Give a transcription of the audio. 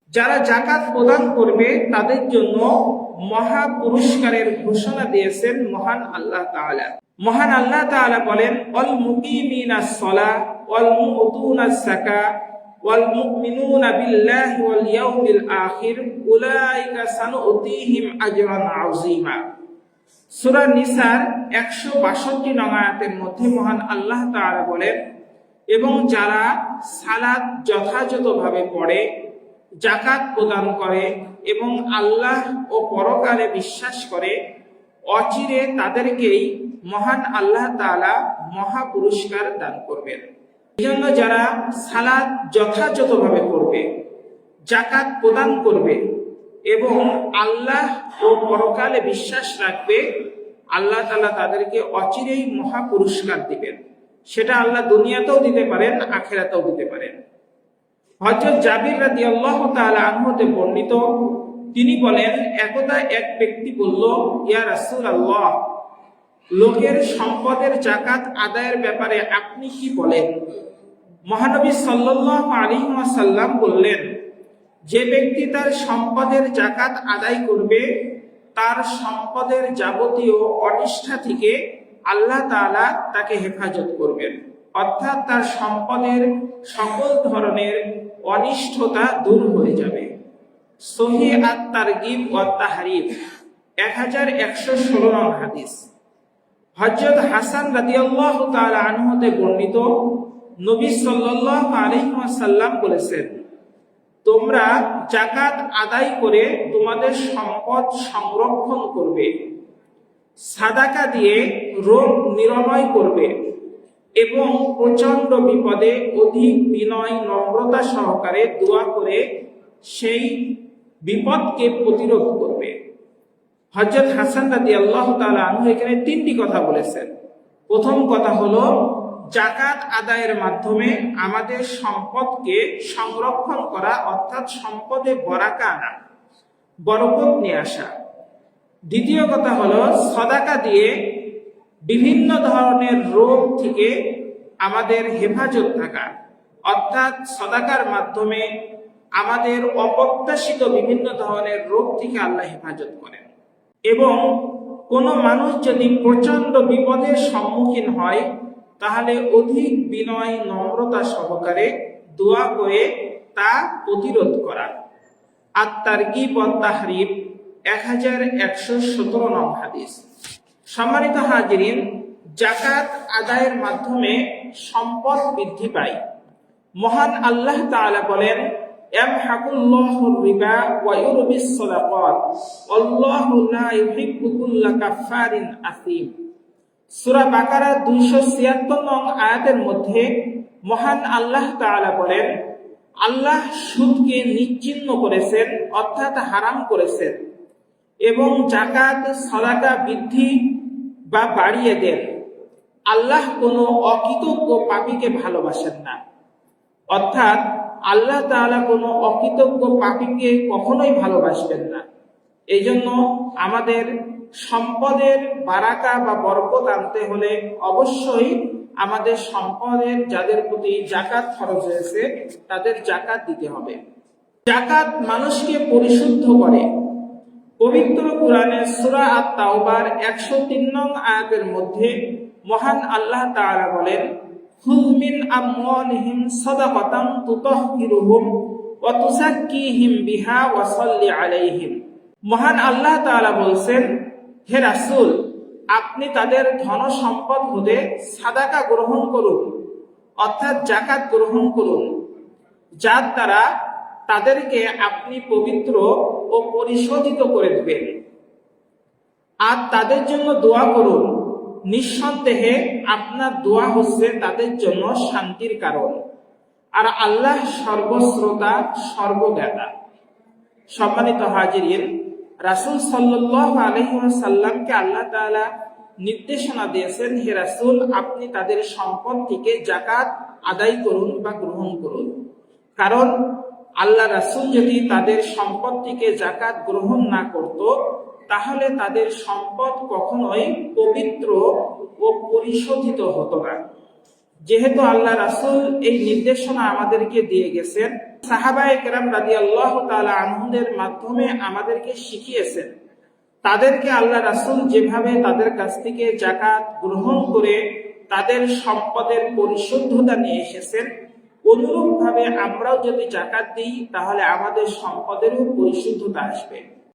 যারা জাকাত প্রদান করবে তাদের জন্য মহা পুরস্কারের ঘোষণা দিয়েছেন মহান আল্লাহ তাআলা। মহান আল্লাহ তাআলা বলেন, ওয়াল মুকিমিনাস সালাহ ওয়াল মুতুনাস যাকাত ওয়াল মুমিনুনা বিল্লাহি ওয়াল ইয়াউমিল আখির উলাইকা সানুতিহিম আজরান আযীমা। সূরা নিসার 162 নং আয়াতের মধ্যে মহান আল্লাহ তাআলা বলেন, এবং যারা সালাত যথাযথভাবে পড়ে, জাকাত প্রদান করে এবং আল্লাহ ও পরকালে বিশ্বাস করে, অচিরে তাদেরকেই মহান আল্লাহ তাআলা মহা পুরস্কার দান করবেন। এজন্য যারা সালাত যথাযথভাবে পড়বে, জাকাত প্রদান করবে এবং আল্লাহ ও পরকালে বিশ্বাস রাখবে, আল্লাহ তাআলা তাদেরকে অচিরেই মহা পুরস্কার দিবেন। সেটা আল্লাহ দুনিয়াতেও দিতে পারেন, আখিরাতেও দিতে পারেন। হযরত জাবির রাদিয়াল্লাহু তাআলা আনহু হতে বর্ণিত, তিনি বলেন, একদা এক ব্যক্তি বলল, ইয়া রাসূলুল্লাহ, লোকের সম্পদের জাকাত আদায়ের ব্যাপারে আপনি কি বলেন? মহানবী সাল্লাল্লাহু আলাইহি ওয়াসাল্লাম বললেন, যে ব্যক্তি তার সম্পদের জাকাত আদায় করবে, তার সম্পদের যাবতীয় অনিষ্ঠা থেকে আল্লাহ তাআলা তাকে হেফাজত করবেন, অর্থাৎ তার সম্পদের সকল ধরনের অনিষ্ঠতা দূর হয়ে যাবে। সহিহ আত-তারগিব ওয়া তাহরিব 1116 নং হাদিস। হযরত হাসান রাদিয়াল্লাহু তাআলা আনহু হতে বর্ণিত, নবী সাল্লাল্লাহু আলাইহি ওয়াসাল্লাম বলেছেন, তোমরা জাকাত আদায় করে তোমাদের সম্পদ সংরক্ষণ করবে, সাদাকা দিয়ে রোগ নিরাময় করবে এবং প্রচন্ড বিপদে অধিক বিনয় নম্রতা সহকারে দোয়া করে সেই বিপদকে প্রতিরোধ করবে। হযরত হাসান রাদিয়াল্লাহু তাআলা আনহু এখানে তিনটি কথা বলেছেন। প্রথম কথা হলো, জাকাত আদায়ের মাধ্যমে আমাদের সম্পদকে সংরক্ষণ করা, অর্থাৎ সম্পদে বরাকা আনা, বরকত নিয়ে আসা। দ্বিতীয় কথা হলো, সাদাকা দিয়ে বিভিন্ন ধরনের রোগ থেকে আমাদের হেফাজত থাকা, অর্থাৎ সাদাকার মাধ্যমে আমাদের অপ্রত্যাশিত বিভিন্ন ধরনের রোগ থেকে আল্লাহ হেফাজত করেন। এবং কোনো মানুষ যদি প্রচন্ড বিপদের সম্মুখীন হয়, তাহলে অধিক বিনয় নম্রতা সহকারে দোয়া করে তা প্রতিরোধ করা। আত-তারগিব ওয়া তাহরিব 1117 নং হাদিস। সম্মানিত হাজিরিন, জাকাত আদায়ের মাধ্যমে সম্পদ বৃদ্ধি পায়। মহান আল্লাহ তাআলা বলেন, ইয়ামহাকুল্লাহুর রিবা ওয়া ইউরবিস সাদাকাত আল্লাহু লা ইউহিব্বু কুল্লা কাফফারিন আসীম। সূরা বাকারা 276 নং আয়াতের মধ্যে মহান আল্লাহ তাআলা বলেন, আল্লাহ সুদকে নিশ্চিহ্ন করেছেন, অর্থাৎ হারাম করেছেন, এবং জাকাত সাদাকা বৃদ্ধি বা বাড়িয়ে দেন। আল্লাহ কোনো অকৃতজ্ঞ পাপীকে ভালোবাসেন না, অর্থাৎ আল্লাহ তাআলা কোনো অকৃতজ্ঞ পাপীকে কখনোই ভালোবাসবেন না। এই জন্য আমাদের সম্পদের বারাকা বা বরকত আনতে হলে অবশ্যই আমাদের সম্পদের যাদের প্রতি জাকাত খরচ হয়েছে তাদের জাকাত দিতে হবে। জাকাত মানুষকে পরিশুদ্ধ করে। পবিত্র কোরআনের সূরা আত-তাওবার 103 নং আয়াতের মধ্যে মহান আল্লাহ তাআলা বলেন, খুয মিন আমওয়ালিহিম সাদাকাতান তুতাহহিরুহুম ওয়া তুযাক্কিহিম বিহা ওয়া সাল্লি আলাইহিম। মহান আল্লাহ তাআলা বলছেন, হে রাসূল, আপনি তাদের ধন সম্পদ হতে সাদাকা গ্রহণ করুন, অর্থাৎ জাকাত গ্রহণ করুন, যার দ্বারা তাদেরকে আপনি পবিত্র ও পরিশোধিত করে দেবেন। আর তাদের জন্য দোয়া করুন, নিঃসন্দেহে আপনার দোয়া হচ্ছে তাদের জন্য শান্তির কারণ, আর আল্লাহ সর্বশ্রোতা সর্বজ্ঞাতা। সম্মানিত হাজিরিন, রাসূল সাল্লাল্লাহু আলাইহি ওয়াসাল্লামকে আল্লাহ তাআলা নির্দেশনা দিয়েছেন, হে রাসূল, আপনি তাদের সম্পদ থেকে জাকাত আদায় করুন বা গ্রহণ করুন। কারণ আল্লাহ রাসূল যদি তাদের সম্পদ থেকে জাকাত গ্রহণ না করত, তাহলে তাদের সম্পদ কখনোই পবিত্র ও পরিশোধিত হতো না। যেহেতু আল্লাহ রাসূল এই নির্দেশনা আমাদেরকে দিয়ে গেছেন, সাহাবায়ে কেরাম রাদিয়াল্লাহু তাআলা আনহুদের মাধ্যমে আমাদেরকে শিখিয়েছেন। তাদেরকে আল্লাহ রাসূল যেভাবে তাদের কাছ থেকে যাকাত গ্রহণ করে তাদের সম্পদের পরিশুদ্ধতা নিয়ে এসেছেন, অনুরূপভাবে আমরাও যদি যাকাত দিই তাহলে আমাদের সম্পদেরও পরিশুদ্ধতা আসবে।